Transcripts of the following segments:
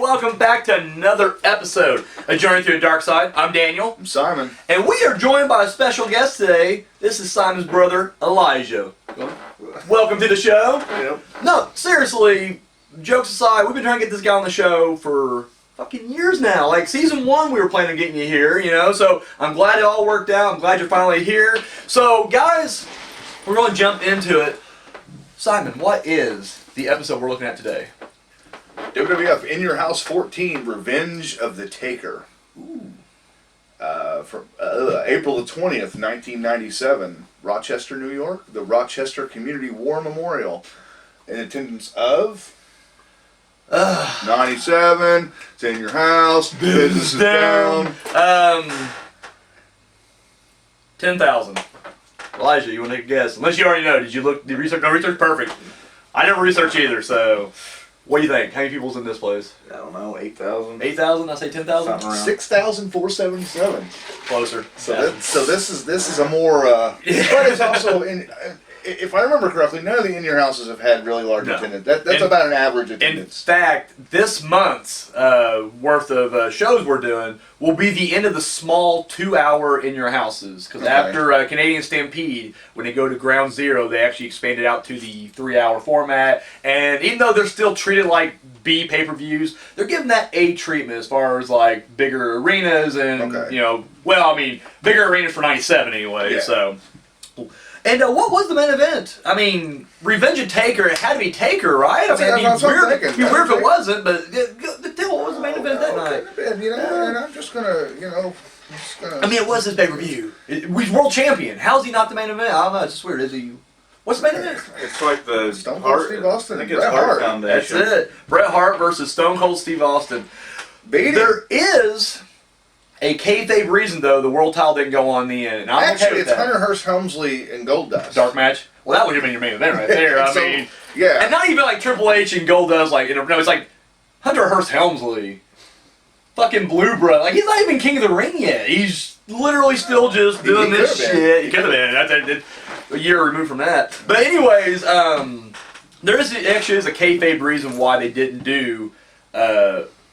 welcome back to another episode of Journey Through the Darkside. I'm Daniel. I'm Simon. And we are joined by a special guest today. This is Simon's brother, Elijah. Welcome to the show. Yep. No, seriously, jokes aside, we've been trying to get this guy on the show for fucking years now. Like, season 1 we were planning on getting you here, you know, so I'm glad it all worked out. I'm glad you're finally here. So, guys, we're going to jump into it. Simon, what is the episode we're looking at today? WWF In Your House 14, Revenge of the Taker. Ooh. From April the 20th, 1997, Rochester, New York, the Rochester Community War Memorial. In attendance of 97, it's in your house, business is down. 10,000. Elijah, you want to take a guess? Unless you already know. Did you look? Did you research? No research? Perfect. I never researched either, so what do you think? How many people's in this place? I don't know, 8,000. 8,000? I say 10,000? 6,477. Closer. So, Yeah. this is a more, but it's also, if I remember correctly, none of the In Your Houses have had really large attendance. That's about an average attendance. In fact, this month's worth of shows we're doing will be the end of the small 2-hour In Your Houses. Because after Canadian Stampede, when they go to Ground Zero, they actually expanded out to the 3-hour format. And even though they're still treated like B pay-per-views, they're giving that A treatment as far as like bigger arenas and, you know, well, I mean, bigger arenas for 97 anyway, Yeah. so. And what was the main event? I mean, Revenge of Taker, it had to be Taker, right? I mean, it'd be weird if it wasn't, but what was the main event that night? You know, and I'm just gonna, I mean, it was his pay-per-view. He's world champion. How's he not the main event? I don't know, it's just weird. Is he? What's the main event? It's like the Stone Cold Steve Austin. I think it's Hart That's Foundation. it. Bret Hart versus Stone Cold Steve Austin. There is a kayfabe reason, though, the world title didn't go on the end. And I'm Actually, okay with it's that. Hunter Hearst Helmsley and Goldust. Dark match. Well, that would have been your main event right there. I So, mean, yeah. and not even like Triple H and Goldust. Like, no, it's like Hunter Hearst Helmsley, fucking Blue Blood. Like, he's not even King of the Ring yet. He's literally still just doing this shit. He could have been. That's a year removed from that. But anyways, there is actually a kayfabe reason why they didn't do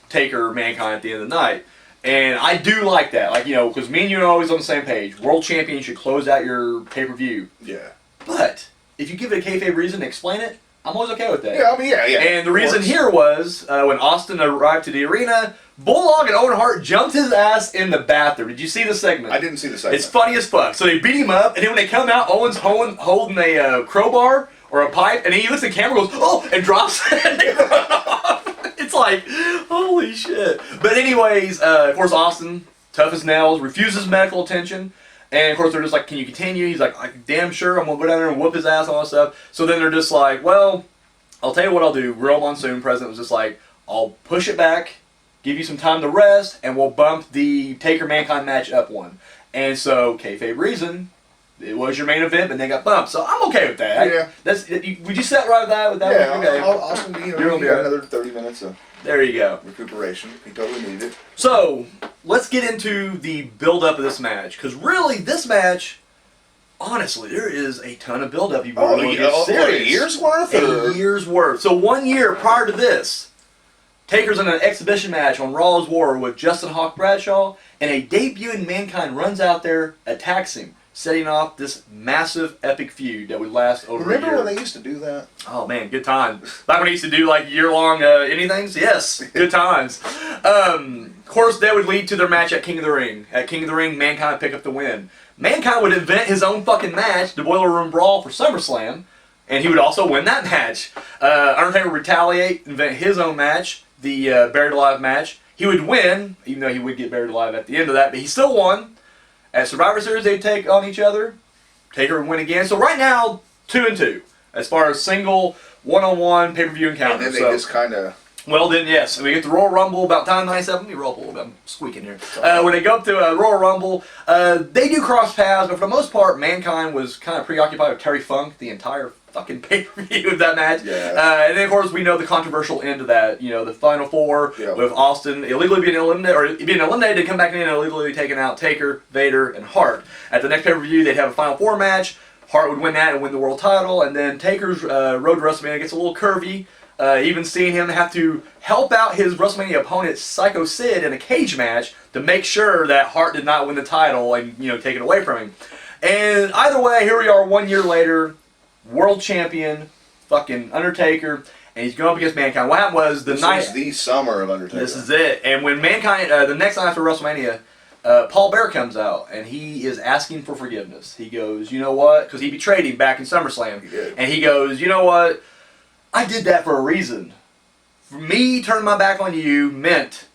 Taker Mankind at the end of the night. And I do like that, like, you know, because me and you are always on the same page. World champion should close out your pay-per-view. Yeah. But if you give it a kayfabe reason to explain it, I'm always okay with that. Yeah, I mean, yeah. And the reason here was when Austin arrived to the arena, Bulldog and Owen Hart jumped his ass in the bathroom. Did you see the segment? I didn't see the segment. It's funny as fuck. So they beat him up, and then when they come out, Owen's holding a crowbar or a pipe, and then he looks at the camera and goes, oh, and drops it, and they run off. It's like, holy shit. But anyways, of course, Austin, tough as nails, refuses medical attention. And of course, they're just like, can you continue? He's like, damn sure, I'm going to go down there and whoop his ass and all that stuff. So then they're just like, well, I'll tell you what I'll do. Real Monsoon, president, was just like, I'll push it back, give you some time to rest, and we'll bump the Taker Mankind match up one. And so, kayfabe reason, it was your main event, but then got bumped. So I'm okay with that. Yeah. Would you set right with that? Yeah, Okay. Austin, you got another 30 minutes of There you go. recuperation. He totally needed it. So, let's get into the build-up of this match. Because really, this match, honestly, there is a ton of build-up. A year's worth? A year's worth. So 1 year prior to this, Taker's in an exhibition match on Raw's War with Justin Hawk Bradshaw, and a debuting Mankind runs out there, attacks him, setting off this massive epic feud that would last over a year. Remember when they used to do that? Oh man, good times. Back when they used to do like year-long anythings? Yes, good times. Of course, that would lead to their match at King of the Ring. At King of the Ring, Mankind pick up the win. Mankind would invent his own fucking match, the Boiler Room Brawl for SummerSlam, and he would also win that match. Undertaker would retaliate, invent his own match, the Buried Alive match. He would win, even though he would get buried alive at the end of that, but he still won. At Survivor Series, they'd take on each other. Taker would win again. So right now, 2-2 as far as single one-on-one pay-per-view encounter. And then they just kind of... Well, then, yes. We get the Royal Rumble about time 97. Let me roll a little bit. I'm squeaking here. When they go up to Royal Rumble, they do cross paths, but for the most part, Mankind was kind of preoccupied with Terry Funk the entire fucking pay-per-view of that match. Yeah. And then, of course, we know the controversial end of that. You know, the Final Four with Austin illegally being eliminated, to come back in and illegally taking out Taker, Vader, and Hart. At the next pay-per-view, they'd have a Final Four match. Hart would win that and win the world title, and then Taker's road to WrestleMania gets a little curvy. Even seeing him have to help out his WrestleMania opponent Psycho Sid in a cage match to make sure that Hart did not win the title and take it away from him. And either way, here we are 1 year later, world champion, fucking Undertaker, and he's going up against Mankind. What happened was This was the summer of Undertaker. This is it. And when Mankind, the next night after WrestleMania, Paul Bearer comes out and he is asking for forgiveness. He goes, you know what? Because he betrayed him back in SummerSlam. He did. And he goes, you know what? I did that for a reason. For me, turning my back on you meant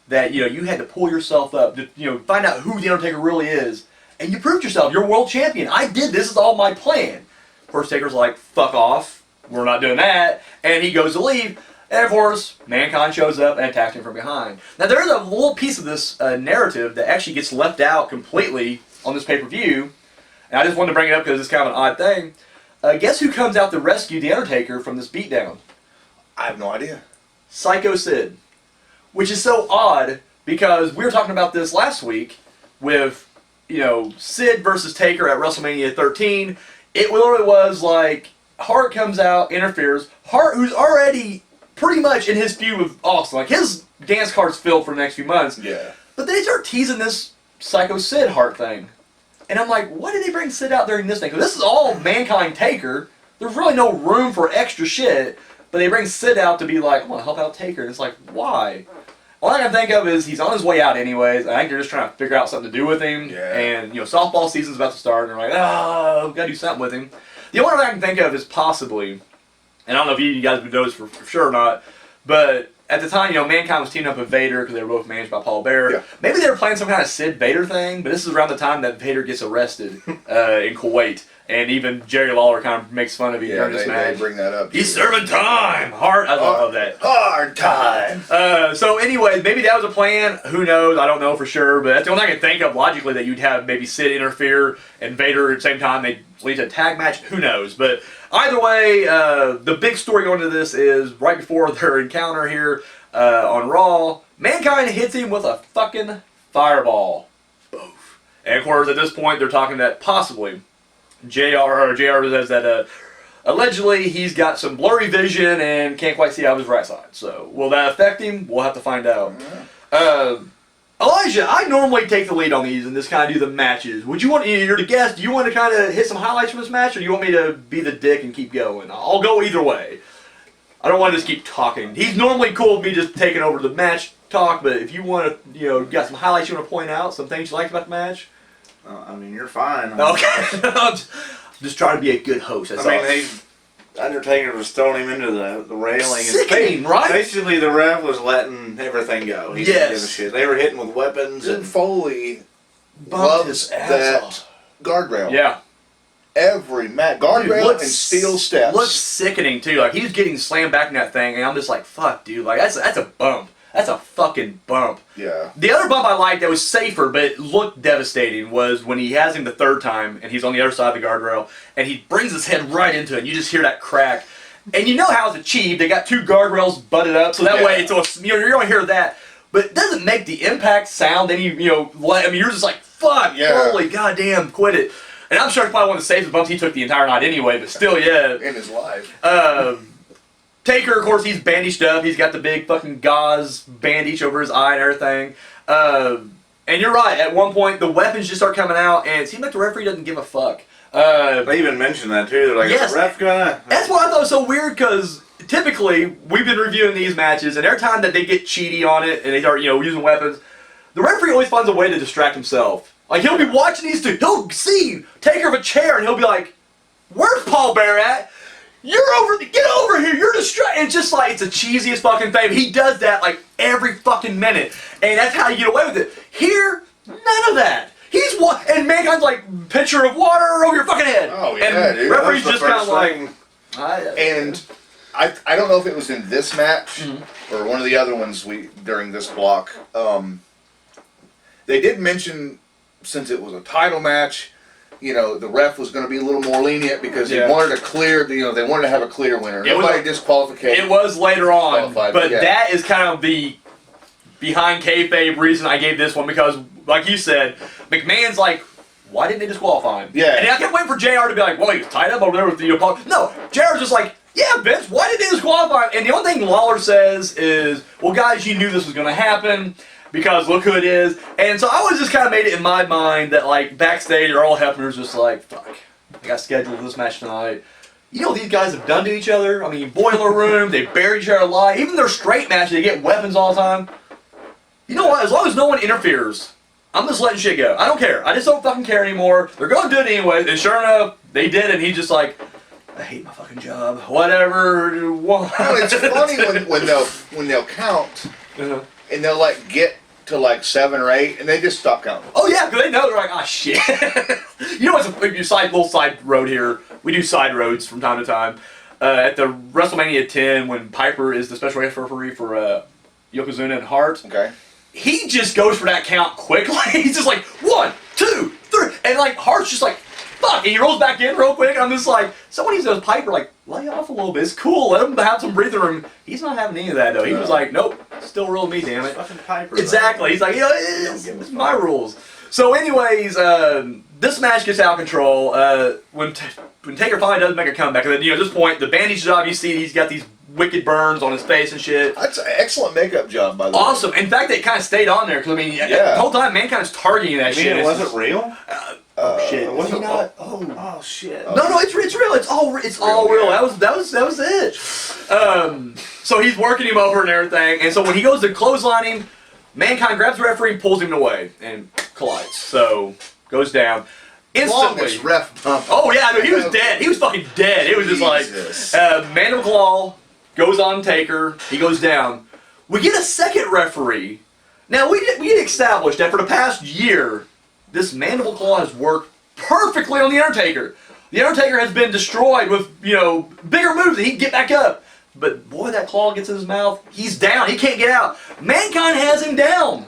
that you had to pull yourself up to find out who the Undertaker really is, and you proved yourself. You're world champion. I did. This is all my plan. First Taker's like, fuck off. We're not doing that. And he goes to leave. And of course, Mankind shows up and attacks him from behind. Now there is a little piece of this narrative that actually gets left out completely on this pay-per-view, and I just wanted to bring it up because it's kind of an odd thing. Guess who comes out to rescue the Undertaker from this beatdown? I have no idea. Psycho Sid. Which is so odd because we were talking about this last week with, Sid versus Taker at WrestleMania 13. It literally was like Hart comes out, interferes. Hart, who's already pretty much in his feud with Austin. Like his dance card's filled for the next few months. Yeah. But they start teasing this Psycho Sid Hart thing. And I'm like, why did they bring Sid out during this thing? Because this is all Mankind Taker. There's really no room for extra shit. But they bring Sid out to be like, I'm going to help out Taker. And it's like, why? All I can think of is he's on his way out anyways. I think they're just trying to figure out something to do with him. Yeah. And, softball season's about to start. And they're like, we've got to do something with him. The only thing I can think of is possibly, and I don't know if you guys would know this for sure or not, but at the time, Mankind was teaming up with Vader because they were both managed by Paul Bearer. Yeah. Maybe they were playing some kind of Sid Vader thing, but this is around the time that Vader gets arrested in Kuwait. And even Jerry Lawler kind of makes fun of him during this match. They bring that up. He's serving time! I love that. Hard time! So anyway, maybe that was a plan. Who knows? I don't know for sure. But that's the only thing I can think of logically that you'd have maybe Sid interfere and Vader at the same time. They'd lead to a tag match. Who knows? But either way, the big story going into this is right before their encounter here on Raw, Mankind hits him with a fucking fireball. Boof. And of course, at this point, they're talking that possibly JR says that allegedly he's got some blurry vision and can't quite see out of his right side. So will that affect him? We'll have to find out. Elijah, I normally take the lead on these and just kind of do the matches. Would you want, you're the guest, do you want to kind of hit some highlights from this match, or do you want me to be the dick and keep going? I'll go either way. I don't want to just keep talking. He's normally cool with me just taking over the match talk, but if you want to, got some highlights you want to point out, some things you liked about the match? You're fine. Okay. I'm just trying to be a good host. That's Undertaker was throwing him into the railing. Sickening, right? Basically, the ref was letting everything go. He didn't give a shit. They were hitting with weapons. And Foley loves that guardrail. Yeah. Every match. Guardrail and steel steps. Looks sickening, too. Like, he's getting slammed back in that thing, and I'm just like, fuck, dude. Like, that's a bump. That's a fucking bump. Yeah. The other bump I liked that was safer, but it looked devastating, was when he has him the third time, and he's on the other side of the guardrail, and he brings his head right into it, and you just hear that crack. And you know how it's achieved. They got two guardrails butted up, so that way you're going to hear that. But it doesn't make the impact sound any, you're just like, fuck, holy goddamn, quit it. And I'm sure he probably one of the safest bumps he took the entire night anyway, but still, yeah. In his life. Taker, of course, he's bandaged up. He's got the big fucking gauze bandage over his eye and everything. And you're right. At one point, the weapons just start coming out, and it seems like the referee doesn't give a fuck. They even mentioned that, too. They're like, is the ref gonna... That's why I thought it was so weird, because typically, we've been reviewing these matches, and every time that they get cheaty on it, and they start, using weapons, the referee always finds a way to distract himself. Like, he'll be watching these two. He'll see Taker of a chair, and he'll be like, where's Paul Bearer at? Get over here, you're distracted. It's just like, it's the cheesiest fucking thing. He does that like every fucking minute. And that's how you get away with it. Here, none of that. And Mankind's like, pitcher of water over your fucking head. Oh, yeah, and dude. Referee's just kind of like... And I don't know if it was in this match or one of the other ones during this block. They did mention, since it was a title match, the ref was going to be a little more lenient because they wanted to clear, they wanted to have a clear winner. Nobody disqualified. It was later on, but that is kind of the behind kayfabe reason I gave this one, because, like you said, McMahon's like, why didn't they disqualify him? Yeah. And I kept waiting for JR to be like, well, he was tied up over there with the opponent. No, JR's just like, Yeah, Vince, why did they disqualify him? And the only thing Lawler says is, well, guys, you knew this was going to happen because look who it is. And so I was just kind of made it in my mind that, like, backstage, Earl Hebner's just like, fuck, I got scheduled this match tonight. You know what these guys have done to each other? I mean, boiler room, they bury each other alive. Even their straight matches, they get weapons all the time. You know what? As long as no one interferes, I'm just letting shit go. I don't care. I just don't fucking care anymore. They're going to do it anyway. And sure enough, they did, and he's just like, I hate my fucking job. Whatever. No, it's funny when they'll count, and they'll like get to like 7 or 8, and they just stop counting. Oh yeah, because they know they're like, ah, shit. You know what's a little side road here? We do side roads from time to time. At the WrestleMania 10, when Piper is the special referee for Yokozuna and Hart, okay, he just goes for that count quickly. He's just like 1, 2, 3, and like Hart's just like, fuck, and he rolls back in real quick. And I'm just like, someone needs to Piper like, lay off a little bit. It's cool. Let him have some breathing room. He's not having any of that though. He was like, nope, still real me, damn it. Fucking Piper. Exactly. He's like, you know, it's my rules. So, anyways, this match gets out of control. When Taker finally does make a comeback, and then at this point, the bandage job, you see, he's got these wicked burns on his face and shit. That's an excellent makeup job, by the way. Awesome. In fact, it kind of stayed on there because I mean, the whole time Mankind's targeting that shit. It wasn't real. Oh shit! Was it not? Oh shit! No, it's real. It's all real. That was it. So he's working him over and everything, and so when he goes to clothesline him, Mankind grabs the referee and pulls him away and collides. So goes down instantly. Longest ref bump. Oh yeah, no, he was dead. He was fucking dead. It was just like Mandible Claw goes on Taker. He goes down. We get a second referee. Now we established that for the past year, this Mandible Claw has worked perfectly on the Undertaker. The Undertaker has been destroyed with bigger moves that he can get back up. But boy, that claw gets in his mouth. He's down. He can't get out. Mankind has him down.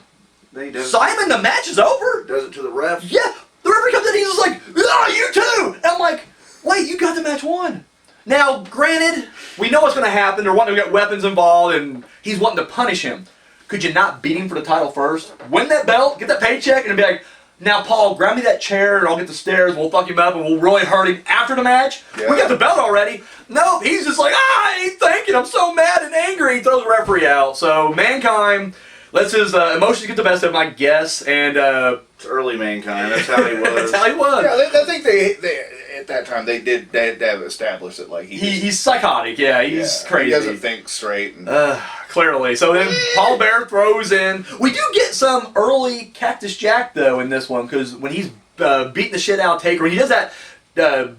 Simon, the match is over. Does it to the ref. Yeah, the referee comes in. He's just like, "Ah, you too." And I'm like, "Wait, you got the match won." Now, granted, we know what's going to happen. They're wanting to get weapons involved, and he's wanting to punish him. Could you not beat him for the title first? Win that belt, get that paycheck, and be like, now, Paul, grab me that chair, and I'll get the stairs, and we'll fuck him up, and we'll really hurt him after the match. Yeah. We got the belt already. Nope, he's just like, I ain't thinking. I'm so mad and angry. He throws the referee out. So, Mankind lets his emotions get the best of him, I guess, and it's early Mankind. That's how he was. That's how he was. Yeah, I think they at that time they have established it like he's psychotic. Yeah, he's crazy. He doesn't think straight. And, clearly. So then Paul Bear throws in. We do get some early Cactus Jack though in this one because when he's beating the shit out of Taker, he does that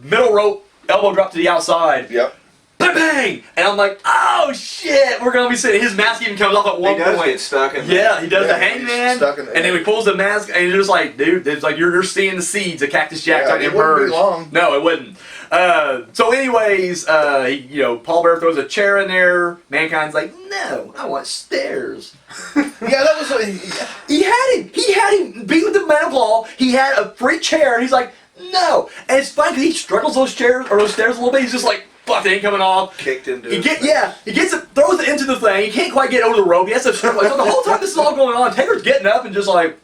middle rope elbow drop to the outside. Yep. Bang bang! And I'm like, oh shit, we're gonna be sitting. His mask even comes off at one point. He does get stuck in. Yeah, he does the hangman, and then he pulls the mask, and you're just like, dude, it's like you're seeing the seeds of Cactus Jack starting to emerge. It wouldn't be long. No, it wouldn't. So, anyways, Paul Bear throws a chair in there. Mankind's like, no, I want stairs. Yeah, that was. He had him beat with the metal claw. He had a free chair, and he's like, no. And it's funny because he struggles those stairs a little bit. He's just like, fuck, they ain't coming off. Kicked into he gets it, throws it into the thing. He can't quite get over the rope. He has to struggle. So the whole time this is all going on, Taker's getting up and just like,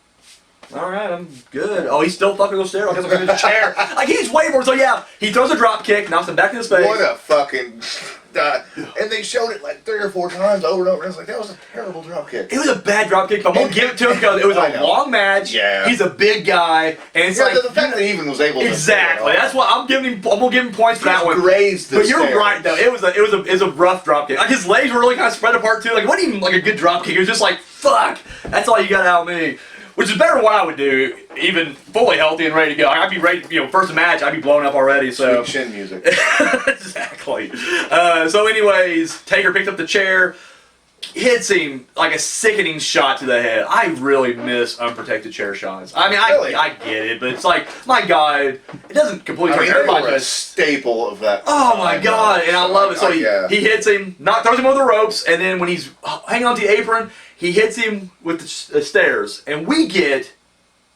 all right, I'm good. Oh, he's still fucking those stairs. I guess I'm going to his chair. Like he's waiting for it. So yeah, he throws a drop kick, knocks him back in his face. What a fucking. And they showed it like 3 or 4 times over and over. And it's like that was a terrible drop kick. It was a bad drop kick. But I'm gonna give it to him because it was a long match. Yeah. He's a big guy, and it's like the fact that he even was able to. Exactly. That's what I'm giving him. I'm gonna give him points for that one. Grazed the But you're stairs. right though. It was a rough drop kick. Like his legs were really kind of spread apart too. Like it wasn't even like a good drop kick. It was just like fuck. That's all you got out of me. Which is better than what I would do, even fully healthy and ready to go. I'd be ready, first match, I'd be blown up already. So Sweet shin music. Exactly. So anyways, Taker picked up the chair, hits him like a sickening shot to the head. I really miss unprotected chair shots. I mean, I get it, but it's like, my God, it doesn't completely turn everybody. They were a staple of that. Oh my God, and I love it. So he hits him, throws him over the ropes, and then when he's hanging on to the apron, he hits him with the stairs, and we get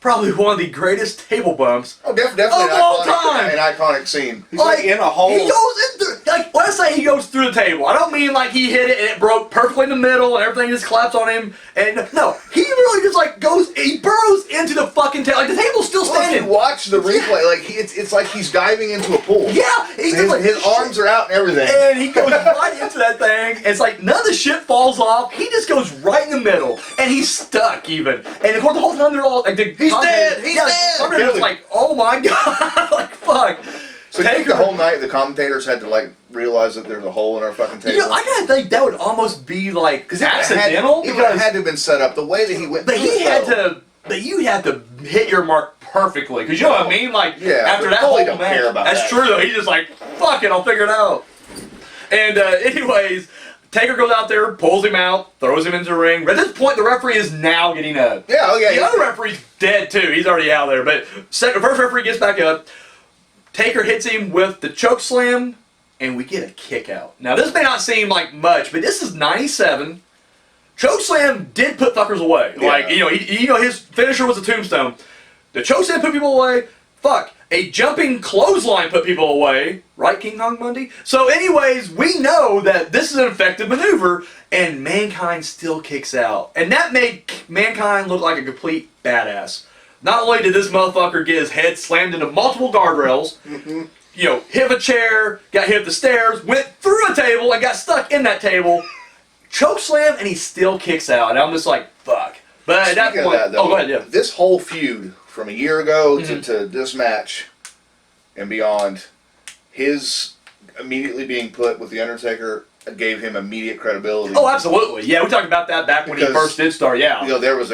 probably one of the greatest table bumps definitely of all time. An iconic scene. He's like in a hole. He goes in there. like, let's say he goes through the table. I don't mean like he hit it and it broke perfectly in the middle and everything just collapsed on him. And no, he really just like he burrows into the fucking table. Like the table's still standing. If you watch the replay, like it's like he's diving into a pool. Yeah, his arms are out and everything. And he goes right into that thing. And it's like none of the shit falls off. He just goes right in the middle, and he's stuck even. And of course, the whole time they're all like, he's dead. He's dead. I'm like, oh my god, like fuck. So you think the whole night the commentators had to like realize that there's a hole in our fucking table? You know, I gotta think that would almost be like accidental. It had to have been set up the way that he went. But you had to hit your mark perfectly, because you know what I mean. Like after that whole match, care about that's true though. He's just like, fuck it, I'll figure it out. And anyways, Taker goes out there, pulls him out, throws him into the ring. At this point, the referee is now getting up. Yeah, okay. The other referee's dead too. He's already out there. But first referee gets back up. Taker hits him with the choke slam, and we get a kick out. Now, this may not seem like much, but this is 97. Choke slam did put fuckers away. Yeah. Like, his finisher was a tombstone. The choke slam put people away. Fuck. A jumping clothesline put people away. Right, King Kong Bundy? So, anyways, we know that this is an effective maneuver, and Mankind still kicks out. And that made Mankind look like a complete badass. Not only did this motherfucker get his head slammed into multiple guardrails, hit a chair, got hit the stairs, went through a table, and got stuck in that table, choke slam, and he still kicks out. And I'm just like, fuck. But at that point, go ahead, yeah. This whole feud from a year ago to this match and beyond, his immediately being put with the Undertaker gave him immediate credibility. Oh, absolutely. Yeah, we talked about that back when he first did start. Yeah. There was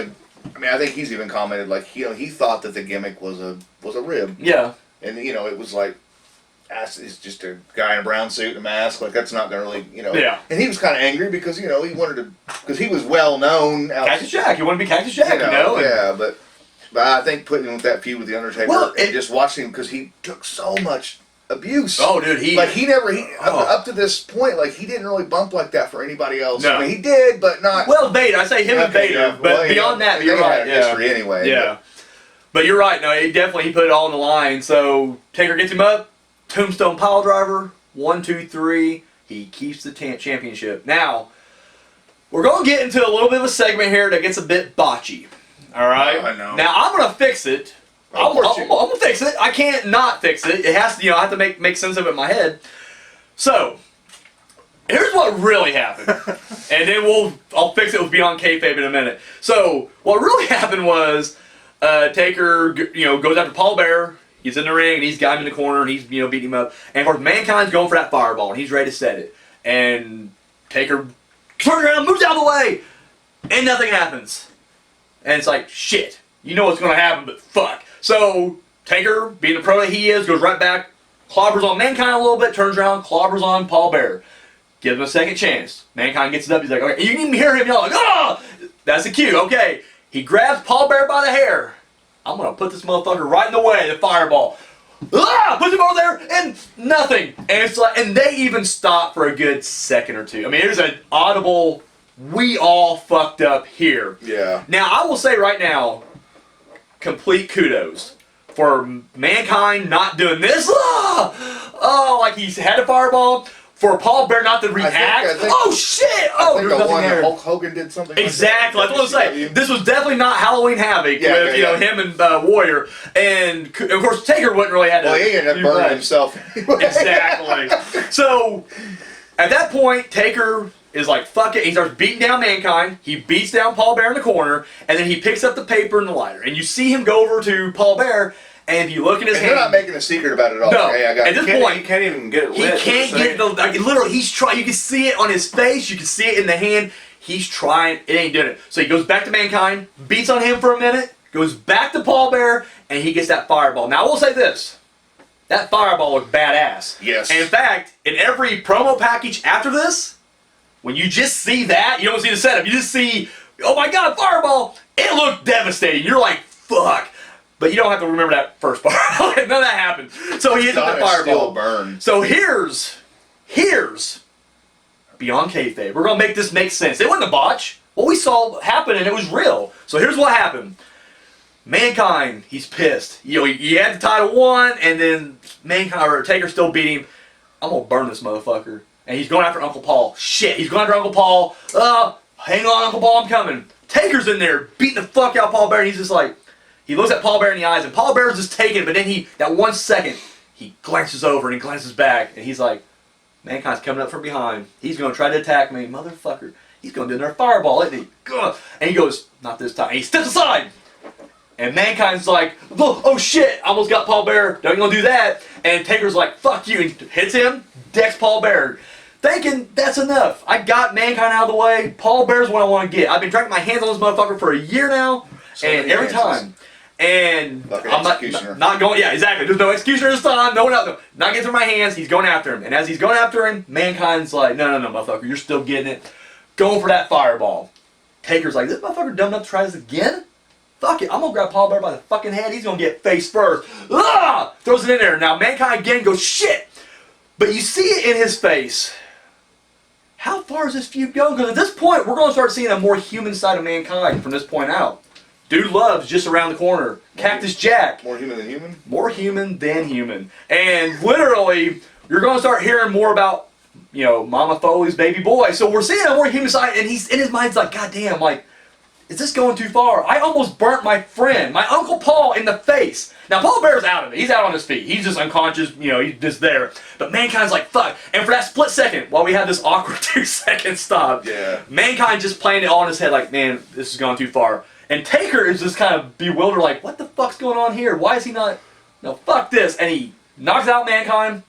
I think he's even commented like he thought that the gimmick was a rib. Yeah. And it was like, it's just a guy in a brown suit and a mask. Like that's not gonna really Yeah. And he was kind of angry because he wanted to, because he was well known. Cactus Jack. You want to be Cactus Jack, Yeah, but I think putting him with that feud with the Undertaker and just watching him, because he took so much abuse. Oh, dude, up to this point, like he didn't really bump like that for anybody else. No. I mean, he did, but not. Well, Vader. I say him and Vader, but beyond that, you're right. History anyway. Yeah. But you're right. No, he put it all on the line. So Taker gets him up, tombstone pile driver, 1, 2, 3. He keeps the championship. Now we're gonna get into a little bit of a segment here that gets a bit botchy. All right. I know. Now I'm gonna fix it. I'm gonna fix it. I can't not fix it. It has to, I have to make sense of it in my head. So, here's what really happened, and then I'll fix it with Beyond Kayfabe in a minute. So, what really happened was Taker, goes after Paul Bearer. He's in the ring and he's got him in the corner and he's beating him up. And of course, Mankind's going for that fireball and he's ready to set it. And Taker turns around, moves out of the way, and nothing happens. And it's like, shit. You know what's going to happen, but fuck. So, Taker, being the pro that he is, goes right back, clobbers on Mankind a little bit, turns around, clobbers on Paul Bearer. Give him a second chance. Mankind gets it up, he's like, okay. You can even hear him yell, like, oh! That's the cue, okay. He grabs Paul Bearer by the hair. I'm going to put this motherfucker right in the way of the fireball. Ah! Puts him over there, and nothing. And it's like, and they even stop for a good second or two. I mean, there's an audible, we all fucked up here. Yeah. Now, I will say right now, complete kudos for Mankind not doing this. Oh, like he's had a fireball. For Paul Bearer not to react. I think, oh shit! Oh, there's nothing there. Hulk Hogan did something. Exactly. That's what I'm saying. This was definitely not Halloween Havoc with him and Warrior, and of course Taker wouldn't really have to. Well, he ended up burning himself. Exactly. So at that point, Taker is like, fuck it. He starts beating down Mankind. He beats down Paul Bearer in the corner, and then he picks up the paper and the lighter. And you see him go over to Paul Bearer, and if you look in his hand... They're not making a secret about it at all. No. Hey, at this point... He can't even get it lit. He can't get it... Like, literally, he's trying... You can see it on his face. You can see it in the hand. He's trying. It ain't doing it. So he goes back to Mankind, beats on him for a minute, goes back to Paul Bearer, and he gets that fireball. Now, I will say this. That fireball looked badass. Yes. And in fact, in every promo package after this, when you just see that, you don't see the setup. You just see, oh my God, fireball. It looked devastating. You're like, fuck. But you don't have to remember that first part. None of that happened. So he hits the fireball. Still burn. So here's Beyond Kayfabe. We're gonna make this make sense. It wasn't a botch. What we saw happen, and it was real. So here's what happened. Mankind, he's pissed. He had the title won, and then Mankind or Taker still beat him I'm gonna burn this motherfucker. And he's going after Uncle Paul. Shit, he's going after Uncle Paul. Hang on, Uncle Paul, I'm coming. Taker's in there beating the fuck out of Paul Bearer, and he's just like, he looks at Paul Bearer in the eyes, and Paul Bear's just taking it, but then that 1 second, he glances over and he glances back, and he's like, Mankind's coming up from behind. He's gonna try to attack me, motherfucker. He's gonna do another fireball, isn't he? Ugh. And he goes, not this time. And he steps aside. And Mankind's like, oh shit, I almost got Paul Bearer. Don't you gonna do that? And Taker's like, fuck you, and hits him, decks Paul Bearer. Thinking that's enough. I got Mankind out of the way. Paul Bear's what I want to get. I've been dragging my hands on this motherfucker for a year now, So and every time. And I'm not going. Yeah, exactly. There's no executioner this time. No one else. Not getting through my hands. He's going after him, and as he's going after him, Mankind's like, no, motherfucker, you're still getting it. Going for that fireball. Taker's like, this motherfucker dumb enough to try this again? Fuck it, I'm gonna grab Paul Bear by the fucking head. He's gonna get face first. Ah! Throws it in there. Now Mankind again goes shit, but you see it in his face. How far is this feud going? Because at this point, we're going to start seeing a more human side of Mankind from this point out. Dude Love's just around the corner. Cactus Jack. More human than human? More human than human. And literally, you're going to start hearing more about, Mama Foley's baby boy. So we're seeing a more human side, and he's in his mind's like, God damn, is this going too far? I almost burnt my friend, my Uncle Paul, in the face. Now, Paul Bear's out of it. He's out on his feet. He's just unconscious, he's just there. But Mankind's like, fuck. And for that split second, while we had this awkward 2-second stop, Mankind just playing it all in his head like, man, this has gone too far. And Taker is just kind of bewildered like, what the fuck's going on here? Why is he not, no, fuck this. And he knocks out Mankind,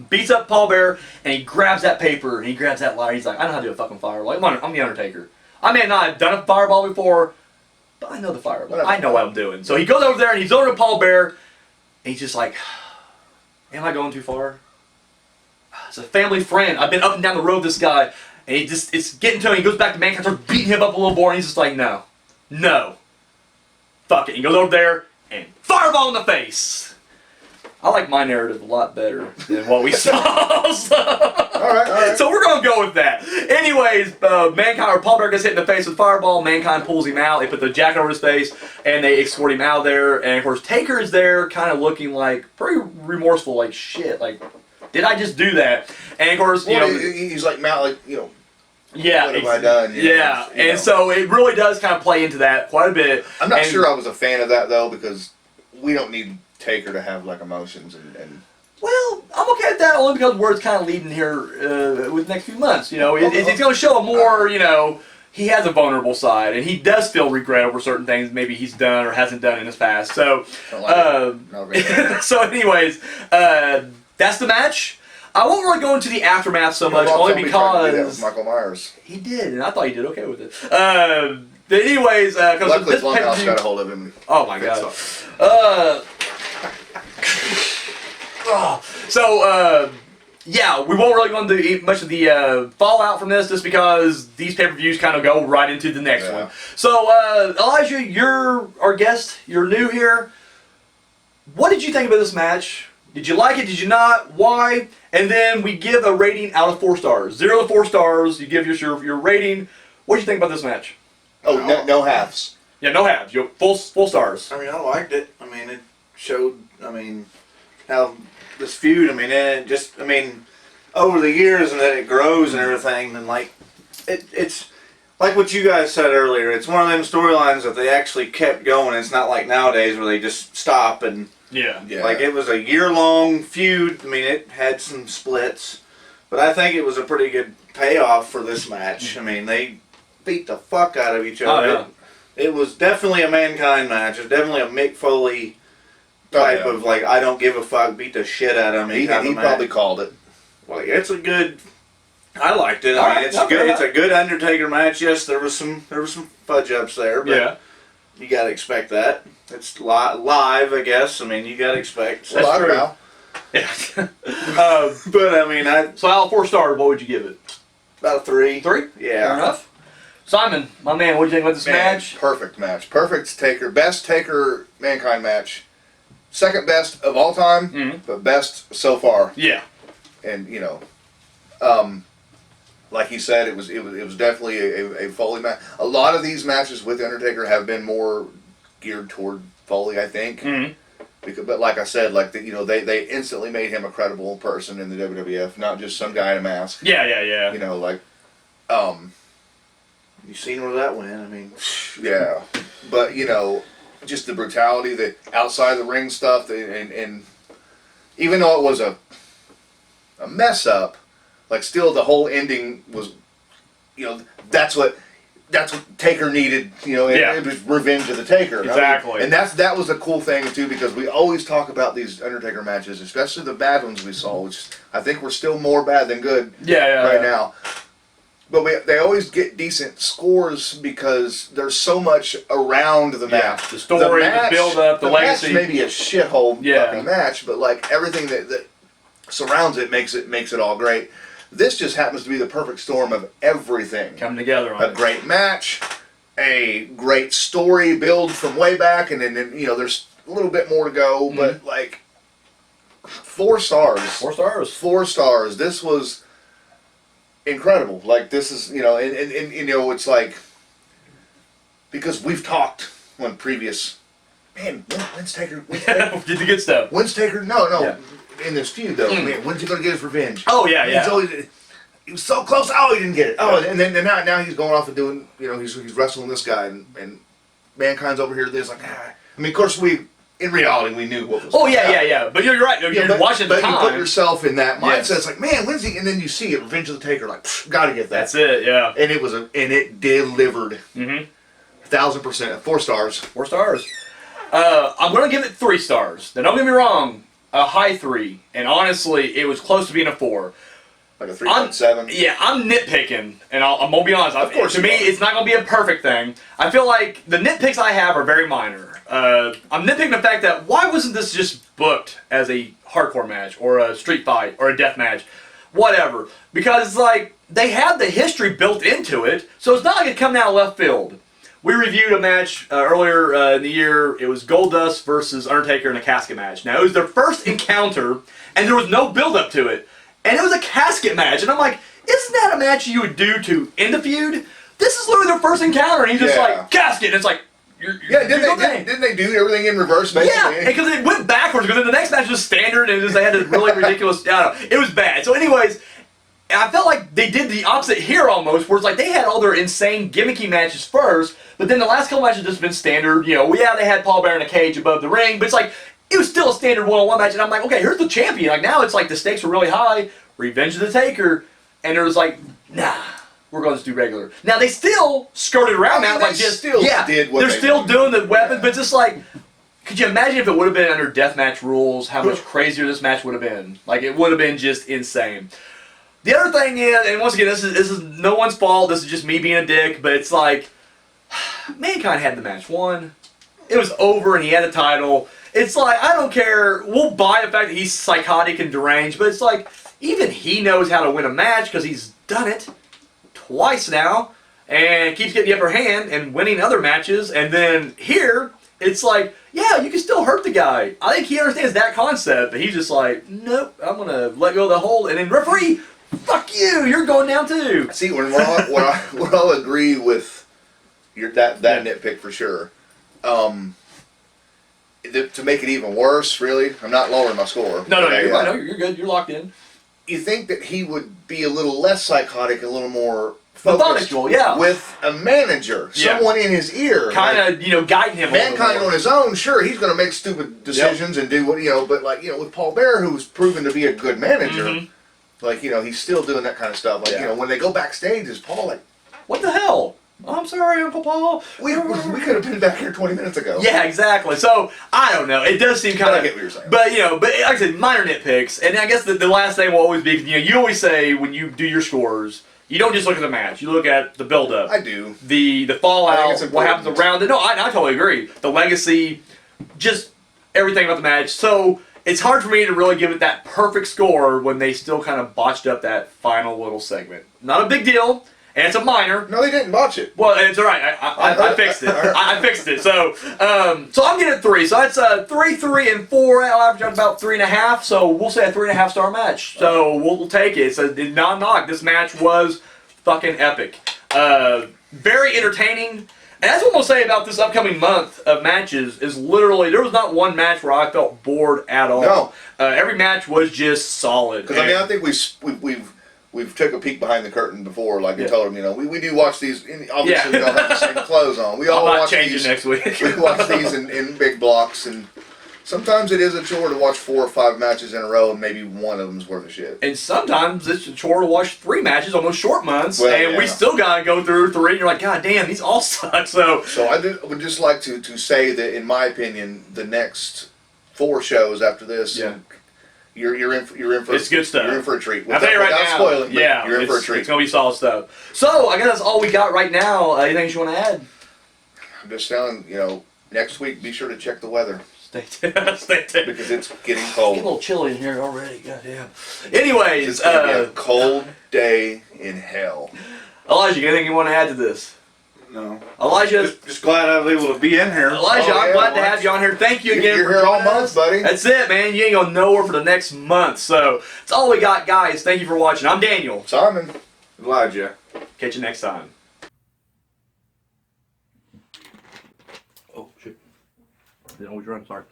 beats up Paul Bear, and he grabs that paper, and he grabs that lighter. He's like, I know how to do a fucking fireball. I'm the Undertaker. I may not have done a fireball before, but I know the fireball. I know what I'm doing. So he goes over there and he's over to Paul Bear, and he's just like, am I going too far? It's a family friend. I've been up and down the road with this guy, and it's getting to him. He goes back to Mankind, starts beating him up a little more, and he's just like, no. Fuck it. He goes over there and fireball in the face. I like my narrative a lot better than what we saw. So, all right. So we're gonna go with that. Anyways, Mankind or Paul Bear gets hit in the face with fireball. Mankind pulls him out. They put the jacket over his face and they escort him out of there. And of course, Taker is there, kind of looking like pretty remorseful, like shit. Like, did I just do that? And of course, he's like Matt, yeah, what have I done? And so it really does kind of play into that quite a bit. I'm not sure I was a fan of that though, because we don't need Taker to have emotions and well, I'm okay with that only because word's kind of leading here with the next few months. It's going to show a more, he has a vulnerable side and he does feel regret over certain things maybe he's done or hasn't done in his past. So, so anyways, that's the match. I won't really go into the aftermath so much, only because that with Michael Myers. He did, and I thought he did okay with it. But anyways, luckily Blumhouse got a hold of him. Oh my god. Yeah, we won't really go into much of the fallout from this just because these pay-per-views kind of go right into the next one. So, Elijah, you're our guest. You're new here. What did you think about this match? Did you like it? Did you not? Why? And then we give a rating out of 4 stars. 0 to 4 stars. You give your rating. What did you think about this match? Oh, no halves. Yeah, no halves. You full stars. I mean, I liked it. I mean, it showed, how this feud, over the years and that it grows and everything, and it's like what you guys said earlier. It's one of them storylines that they actually kept going. It's not like nowadays where they just stop and yeah. Like it was a year-long feud. It had some splits, but I think it was a pretty good payoff for this match. They beat the fuck out of each other. Oh, yeah. It was definitely a Mankind match. It was definitely a Mick Foley type of I don't give a fuck, beat the shit out of me. He probably called it. Well, it's a good. I liked it. It's good. It's a good Undertaker match. Yes, there was some fudge ups there, but you gotta expect that. It's live, I guess. You gotta expect. That's true. Now. Yeah. But so out of 4 stars, what would you give it? About a 3. 3? Yeah. Fair enough. Simon, my man, what do you think about this match? Perfect match. Perfect Taker. Best Taker Mankind match. Second best of all time, but best so far. Yeah. And like he said, it was definitely a Foley match. A lot of these matches with Undertaker have been more geared toward Foley, I think. But like I said, like they instantly made him a credible person in the WWF, not just some guy in a mask. Yeah. You know, like, You seen where that went? I mean, yeah. But just the brutality, the outside the ring stuff, and even though it was a mess up, like still the whole ending was, that's what Taker needed. It was revenge of the Taker. Exactly. I mean, and that was a cool thing too, because we always talk about these Undertaker matches, especially the bad ones we saw, which I think we're still more bad than good right now. But they always get decent scores because there's so much around the match. The story, the build-up, the legacy. Match may be a shithole fucking match, but like everything that surrounds it makes it all great. This just happens to be the perfect storm of everything. Come together on a great match, a great story build from way back, and then there's a little bit more to go, but like 4 stars. 4 stars. 4 stars. This was incredible. Like this is and it's like, because we've talked on previous, when's Taker did the good stuff. When's Taker no in this feud though, man, when's he gonna get his revenge? Oh yeah. He was so close. Oh, he didn't get it. Oh, and then now he's going off and doing he's wrestling this guy, and Mankind's over here. There's like I mean, of course in reality we knew what was yeah. But you're right. You're watching the time. You put yourself in that mindset. It's like, man, when's he? And then you see it, Revenge of the Taker. Like, gotta get that. That's it. Yeah. And it delivered. 1,000%. 4 stars. 4 stars. I'm gonna give it 3 stars. Now don't get me wrong, a high 3, and honestly, it was close to being a 4. Like a 3.7. Yeah, I'm nitpicking, and I'm gonna be honest. Of course, to me, it's not gonna be a perfect thing. I feel like the nitpicks I have are very minor. I'm nitpicking the fact that why wasn't this just booked as a hardcore match or a street fight or a death match, whatever? Because like they have the history built into it, so it's not like it coming out of left field. We reviewed a match earlier in the year. It was Goldust versus Undertaker in a casket match. Now, it was their first encounter, and there was no build-up to it. And it was a casket match. And I'm like, isn't that a match you would do to end a feud? This is literally their first encounter, and he's just like, casket. And it's like, didn't they do everything in reverse, basically? Yeah, because it went backwards, because the next match was standard, and they had a really ridiculous, I don't know. It was bad. So anyways, I felt like they did the opposite here almost, where it's like they had all their insane gimmicky matches first, but then the last couple matches have just been standard. They had Paul Bearer in a cage above the ring, but it's like, it was still a standard one-on-one match, and I'm like, okay, here's the champion. Like, now it's like the stakes are really high, Revenge of the Taker, and it was like, nah, we're going to just do regular. Now, they still skirted around that, like just, did what they're still doing the weapons, but just like, could you imagine if it would have been under deathmatch rules, how much crazier this match would have been? Like, it would have been just insane. The other thing is, and once again, this is no one's fault, this is just me being a dick, but it's like, Mankind had the match won. It was over and he had a title. It's like, I don't care, we'll buy the fact that he's psychotic and deranged, but it's like, even he knows how to win a match because he's done it twice now and keeps getting the upper hand and winning other matches. And then here, it's like, yeah, you can still hurt the guy. I think he understands that concept, but he's just like, nope, I'm going to let go of the hold. And then referee, fuck you, you're going down too. See, when I'll agree with that nitpick for sure. To make it even worse, really, I'm not lowering my score. No, you're good. You're locked in. You think that he would be a little less psychotic, a little more focused, with a manager, someone in his ear, kind of, guiding him. Mankind on his own, sure, he's going to make stupid decisions and do what but like with Paul Bearer, who's proven to be a good manager, like he's still doing that kind of stuff. Like when they go backstage, is Paul like, what the hell? I'm sorry, Uncle Paul. We could have been back here 20 minutes ago. Yeah, exactly. So, I don't know. It does seem kind of... I get what you're saying. But, but like I said, minor nitpicks. And I guess the last thing will always be, you always say when you do your scores, you don't just look at the match. You look at the build-up. I do. The fallout, what happens around it. No, I totally agree. The legacy, just everything about the match. So, it's hard for me to really give it that perfect score when they still kind of botched up that final little segment. Not a big deal. And it's a minor. No, they didn't botch it. Well, it's all right. I fixed it. I fixed it. So, so I'm getting 3. So that's 3, 3, and 4. I'll average out about 3.5. So we'll say a 3.5 star match. So we'll take it. So non-knock. This match was fucking epic. Very entertaining. And that's what I'm going to say about this upcoming month of matches is literally, there was not one match where I felt bored at all. No. Every match was just solid. Because I mean, I think we've took a peek behind the curtain before, like you told them, you know, we do watch these. Obviously, we don't have the same clothes on. We all I'm not watch changing these next week. we watch these in big blocks, and sometimes it is a chore to watch 4 or 5 matches in a row, and maybe one of them's worth of shit. And sometimes it's a chore to watch 3 matches on those short months, Well, and we still gotta go through 3. And you're like, God damn, these all suck. So I would just like to say that, in my opinion, the next 4 shows after this, you're in for it's good stuff. You're in for a treat. I'll tell you right without now, spoiling, you're in for a treat. It's gonna be solid stuff. So I guess that's all we got right now. Anything you want to add? I'm just telling next week be sure to check the weather. Stay tuned. Because it's getting cold. It's a little chilly in here already. Goddamn. Anyways, it's gonna be a cold day in hell. Elijah, anything you want to add to this? No. Elijah, just glad I was able to be in here. Elijah, I'm glad to have you on here. Thank you again You're for here all joining month, us. buddy. That's it, man. You ain't going nowhere for the next month. So that's all we got, guys. Thank you for watching. I'm Daniel. Simon. Elijah. Catch you next time. Oh, shit. Didn't always run. Sorry.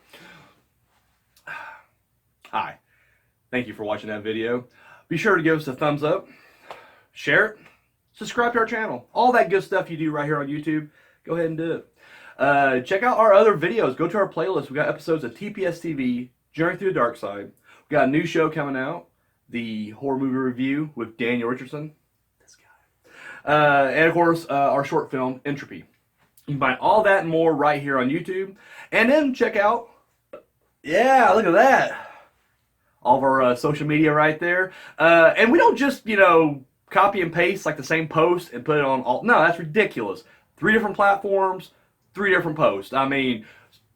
Hi. Thank you for watching that video. Be sure to give us a thumbs up, share it, subscribe to our channel. All that good stuff you do right here on YouTube, go ahead and do it. Check out our other videos. Go to our playlist. We got episodes of TPS TV, Journey Through the Darkside. We got a new show coming out, the horror movie review with Daniel Richardson. This guy. And of course, our short film, Entropy. You can find all that and more right here on YouTube. And then check out, yeah, look at that. All of our social media right there. And we don't just, copy and paste like the same post and put it on all. No, that's ridiculous. 3 different platforms, 3 different posts. I mean,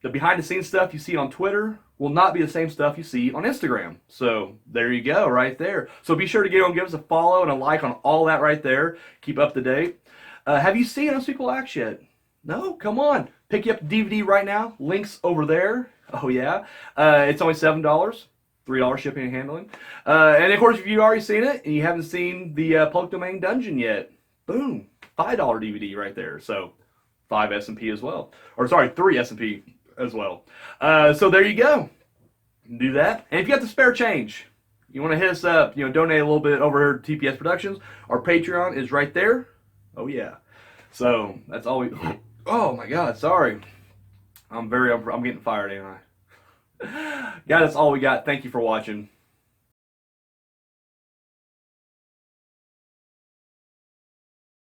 the behind the scenes stuff you see on Twitter will not be the same stuff you see on Instagram. So there you go, right there. So be sure to give us a follow and a like on all that right there. Keep up to date. Have you seen Unspeakable Acts yet? No? Come on. Pick you up the DVD right now. Links over there. Oh, yeah. It's only $7. $3 shipping and handling. And of course, if you've already seen it and you haven't seen the public domain dungeon yet, boom, $5 DVD right there. So 5 S&P as well. Or sorry, 3 S&P as well. So there you go. Do that. And if you got the spare change, you want to hit us up, donate a little bit over here to TPS Productions. Our Patreon is right there. Oh yeah. So that's all we. Oh my God, sorry. I'm getting fired, ain't I? Guys, that's all we got. Thank you for watching.